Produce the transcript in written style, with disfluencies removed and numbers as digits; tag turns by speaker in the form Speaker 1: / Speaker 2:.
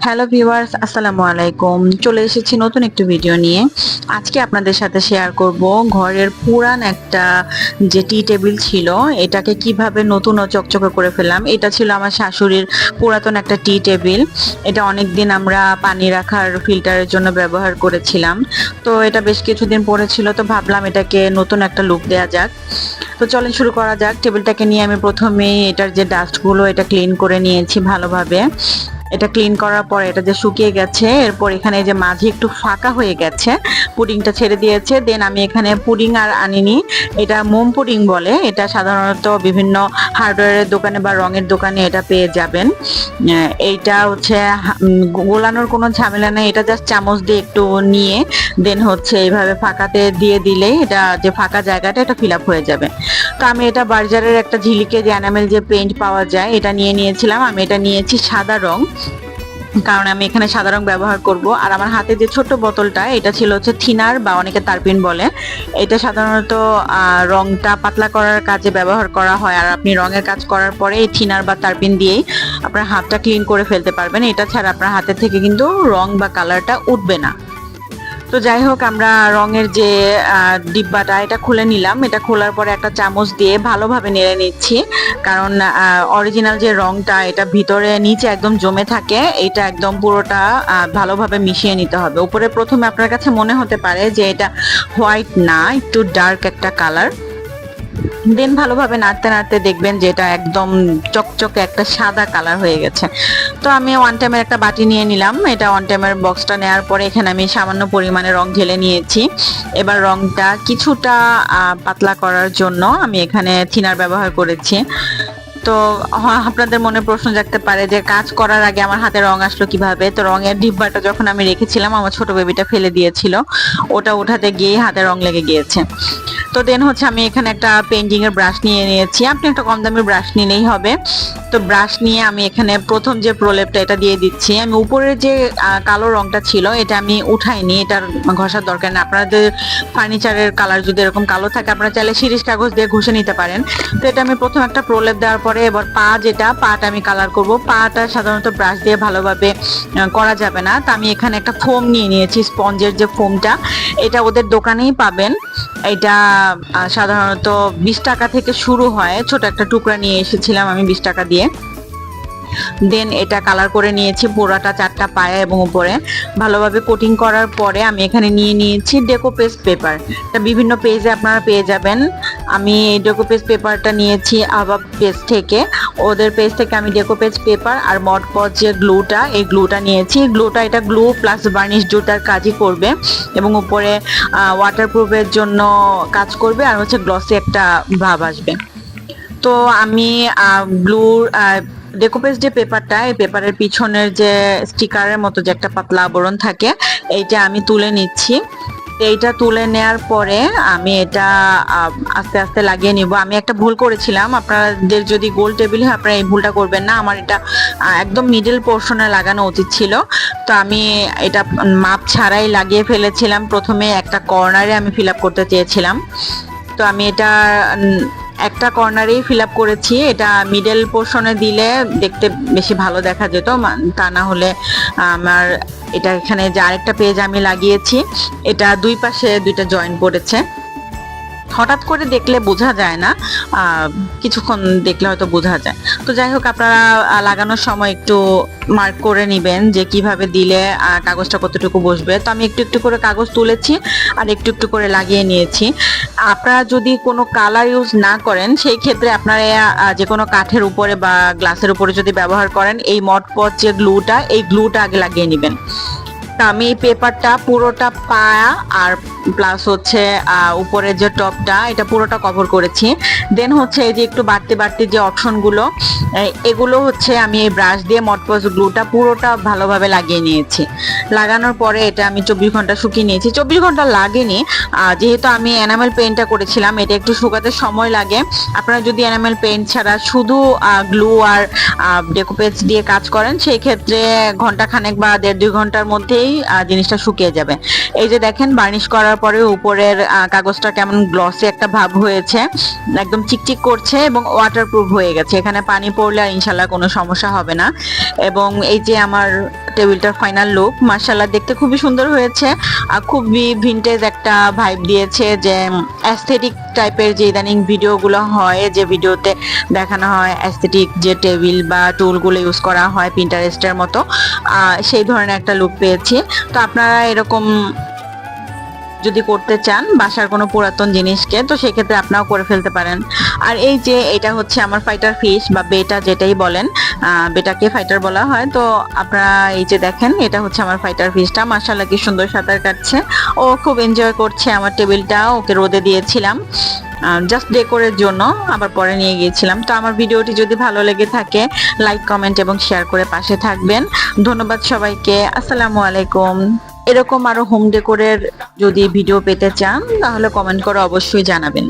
Speaker 1: Hello viewers, আসসালামু আলাইকুম। চলে এসেছি নতুন একটা ভিডিও নিয়ে। আজকে আপনাদের সাথে শেয়ার করব ঘরের পুরান একটা যে টি টেবিল ছিল, এটাকে কিভাবে নতুন ও চকচকে করে ফেললাম। এটা ছিল আমার শাশুড়ির পুরাতন একটা টি টেবিল। এটা অনেকদিন আমরা পানি রাখার ফিল্টারের জন্য ব্যবহার করেছিলাম। তো এটা বেশ কিছুদিন পরে ছিল, তো ভাবলাম এটাকে নতুন একটা লুক দেয়া যাক। তো চলেন শুরু করা যাক। টেবিলটাকে নিয়ে আমি প্রথমেই এটার যে ডাস্টগুলো এটা ক্লিন করে নিয়েছি ভালোভাবে। এটা ক্লিন করার পর এটা যে শুকিয়ে গেছে, এরপর এখানে যে মাঝে একটু ফাঁকা হয়ে গেছে, পুডিংটা ছেড়ে দিয়েছে। দেন আমি এখানে পুডিং আর আনিনি, এটা মোম পুডিং বলে। এটা সাধারণত বিভিন্ন হার্ডওয়্যারের দোকানে বা রঙের দোকানে এটা পেয়ে যাবেন। এইটা হচ্ছে গোলানোর কোনো ঝামেলা নেই, এটা জাস্ট চামচ দিয়ে একটু নিয়ে দেন হচ্ছে এইভাবে ফাঁকাতে দিয়ে দিলেই এটা যে ফাঁকা জায়গাটা এটা ফিল আপ হয়ে যাবে। তো আমি এটা বার্জারের একটা ঝিলিকে যে এনামেল যে পেইন্ট পাওয়া যায় এটা নিয়ে নিয়েছিলাম। আমি এটা নিয়েছি সাদা রং, কারণ আমি এখানে সাদা রং ব্যবহার করব। আর আমার হাতে যে ছোট বোতলটা এটা ছিল হচ্ছে থিনার বা অনেকে তারপিন বলে। এটা সাধারণত রংটা পাতলা করার কাজে ব্যবহার করা হয়। আর আপনি রঙের কাজ করার পরে এই থিনার বা তারপিন দিয়েই আপনার হাতটা ক্লিন করে ফেলতে পারবেন। এটা ছাড়া আপনার হাতে থেকে কিন্তু রং বা কালারটা উঠবে না। তো যাই হোক, আমরা রঙের যে ডিব্বাটা এটা খুলে নিলাম। এটা খোলার পরে একটা চামচ দিয়ে ভালোভাবে নেড়ে নিচ্ছি, কারণ অরিজিনাল যে রংটা এটা ভিতরে নিচে একদম জমে থাকে, এটা একদম পুরোটা ভালোভাবে মিশিয়ে নিতে হবে। উপরে প্রথমে আপনার কাছে মনে হতে পারে যে এটা হোয়াইট না, একটু ডার্ক একটা কালার। দেন ভালোভাবে নাড়তে নাড়তে দেখবেন যে এটা একদম চকচকে একটা সাদা কালার হয়ে গেছে। তো আমি ওয়ান টাইমের একটা বাটি নিয়ে নিলাম। এটা ওয়ান টাইমের বক্সটা নেওয়ার পরে এখানে আমি সামান্য পরিমাণে রং ঢেলে নিয়েছি। এবার রংটা কিছুটা পাতলা করার জন্য আমি এখানে থিনার ব্যবহার করেছি। তো আপনাদের মনে প্রশ্ন জাগতে পারে যে কাজ করার আগে আমার হাতে রং আসলো কিভাবে। তো রঙের ডিব্বাটা যখন আমি রেখেছিলাম, আমার ছোট বেবিটা ফেলে দিয়েছিল, ওটা উঠাতে গিয়ে হাতে রং লেগে গিয়েছে। তো দেন হচ্ছে আমি এখানে একটা পেন্টিং এর ব্রাশ নিয়ে নিয়েছি। আপনি একটা কম দামি ব্রাশ নিলেই হবে। তো ব্রাশ নিয়ে আমি এখানে প্রথম যে প্রলেপটা এটা দিয়ে দিচ্ছি। আমি উপরের যে কালো রংটা ছিল এটা আমি উঠাইনি, এটার ঘষার দরকার নেই। আপনাদের ফার্নিচারের কালার যদি এরকম কালো থাকে আপনারা চাইলে শিরিষ কাগজ দিয়ে ঘষে নিতে পারেন। তো এটা আমি প্রথম একটা প্রলেপ দেওয়ার পরে এবার পাটা আমি কালার করব। পাটা সাধারণত ব্রাশ দিয়ে ভালোভাবে করা যাবে না। তো আমি এখানে একটা ফোম নিয়ে নিয়েছি, স্পঞ্জের যে ফোমটা, এটা ওদের দোকানেই পাবেন। এটা সাধারণত 20 টাকা থেকে শুরু হয়। ছোট একটা টুকরা নিয়ে এসেছিলাম আমি 20 টাকা দিয়ে। দেন এটা কালার করে নিয়েছি পুরোটা 4টা পায়ে এবং উপরে। ভালোভাবে কোটিং করার পরে আমি এখানে নিয়ে নিয়েছি ডেকোপেজ পেপার। এটা বিভিন্ন পেজে আপনারা পেয়ে যাবেন। আমি এই ডেকোপেজ পেপারটা নিয়েছি আবাব পেজ থেকে। ওদের পেজ থেকে আমি ডেকোপেজ পেপার আর মডপজ যে গ্লুটা, এই গ্লুটা নিয়েছি। গ্লুটা এটা গ্লু প্লাস বার্নিশ দুটার কাজই করবে এবং উপরে ওয়াটারপ্রুফের জন্য কাজ করবে আর হচ্ছে গ্লসি একটা ভাব আসবে। তো আমি ব্লুর ডেকোপেজ যে পেপারটা, এই পেপারের পিছনের যে স্টিকারের মতো যে একটা পাতলা আবরণ থাকে, এইটা আমি তুলে নিচ্ছি। এইটা তুলে নেয়ার পরে আমি এটা আস্তে আস্তে লাগিয়ে নিব। আমি একটা ভুল করেছিলাম, আপনাদের যদি গোল টেবিল হয় আপনারা এই ভুলটা করবেন না। আমার এটা একদম মিডল পোর্শনে লাগানো উচিত ছিল। তো আমি এটা মাপ ছাড়াই লাগিয়ে ফেলেছিলাম। প্রথমে একটা কর্নারে আমি ফিল আপ করতে চেয়েছিলাম, তো আমি এটা একটা কর্নারেই ফিল আপ করেছি। এটা মিডল পোর্শনে দিলে দেখতে বেশি ভালো দেখা যেত, তা না হলে আমার এটা এখানে যে আরেকটা পেজ আমি লাগিয়েছি, এটা দুই পাশে দুইটা জয়েন্ট পড়েছে। হঠাৎ করে দেখলে বোঝা যায় না, কিছুক্ষণ দেখলে হয়তো বোঝা যায়। তো যাই হোক, আপনারা লাগানোর সময় একটু মার্ক করে নেবেন যে কিভাবে দিলে কাগজটা কতটুকু বসবে। তো আমি একটু একটু করে কাগজ তুলেছি আর একটু একটু করে লাগিয়ে নিয়েছি। আপনারা যদি কোনো কালার ইউজ না করেন সেই ক্ষেত্রে আপনারা যে কোনো কাঠের উপরে বা গ্লাসের উপরে যদি ব্যবহার করেন, এই মডপজ যে গ্লুটা, এই গ্লুটা আগে লাগিয়ে নেবেন। তা আমি এই পেপারটা পুরোটা পায়া আর প্লাস হচ্ছে উপরের যে টপটা এটা পুরোটা কভার করেছি। দেন হচ্ছে এই যে একটু বাড়তি বাড়তি যে অপশনগুলো, এগুলো হচ্ছে আমি এই ব্রাশ দিয়ে মডপজ গ্লুটা পুরোটা ভালোভাবে লাগিয়ে নিয়েছি। লাগানোর পরে এটা আমি 24 ঘন্টা শুকিয়ে নিয়েছি। 24 ঘন্টা লাগেনি, যেহেতু আমি এনামেল পেইন্টটা করেছিলাম, এটা একটু শুকাতে সময় লাগে। আপনারা যদি এনামেল পেইন্ট ছাড়া শুধু গ্লু আর ডেকোপেজ দিয়ে কাজ করেন সেই ক্ষেত্রে ঘন্টা খানেক বা 1.5-2 ঘন্টার মধ্যেই জিনিসটা শুকিয়ে যাবে। এই যে দেখেন, বার্নিশ করার পরে উপরের কাগজটা কেমন গ্লসি একটা ভাব হয়েছে, একদম চিকচিক করছে এবং ওয়াটারপ্রুফ হয়ে গেছে। এখানে পানি পড়লে আর ইনশাল্লাহ কোনো সমস্যা হবে না। এবং এই যে আমার টেবিলটার ফাইনাল লুক। মাশাআল্লাহ দেখতে খুবই সুন্দর হয়েছে আর খুবই ভিনটেজ একটা ভাইব দিয়েছে, যে অ্যাস্থেটিক টাইপের যে ইদানিং ভিডিওগুলো হয়, যে ভিডিওতে দেখানো হয় অ্যাস্থেটিক যে টেবিল বা টুলগুলো ইউজ করা হয় পিন্টারেস্টের মতো, সেই ধরনের একটা লুক পেয়েছি। তো আপনারা এরকম যদি করতে চান বাসার কোনো পুরাতন জিনিসকে, তো সেক্ষেত্রে আপনারাও করে ফেলতে পারেন। আর এই যে এটা হচ্ছে আমার ফাইটার ফিশ বা বেটা যেটাই বলেন, বেটাকে ফাইটার বলা হয়। তো আপনারা এই যে দেখেন, এটা হচ্ছে আমার ফাইটার ফিশটা। মাশাআল্লাহ কি সুন্দর সাঁতার কাটছে, ও খুব এনজয় করছে। আমার টেবিলটা ওকে রোদে দিয়েছিলাম জাস্ট ডেকোরের জন্য, আবার পরে নিয়ে গিয়েছিলাম। তো আমার ভিডিওটি যদি ভালো লেগে থাকে লাইক, কমেন্ট এবং শেয়ার করে পাশে থাকবেন। ধন্যবাদ সবাইকে। আসসালামু আলাইকুম। এরকম আরো হোম ডেকোরের যদি ভিডিও পেতে চান তাহলে কমেন্ট করে অবশ্যই জানাবেন।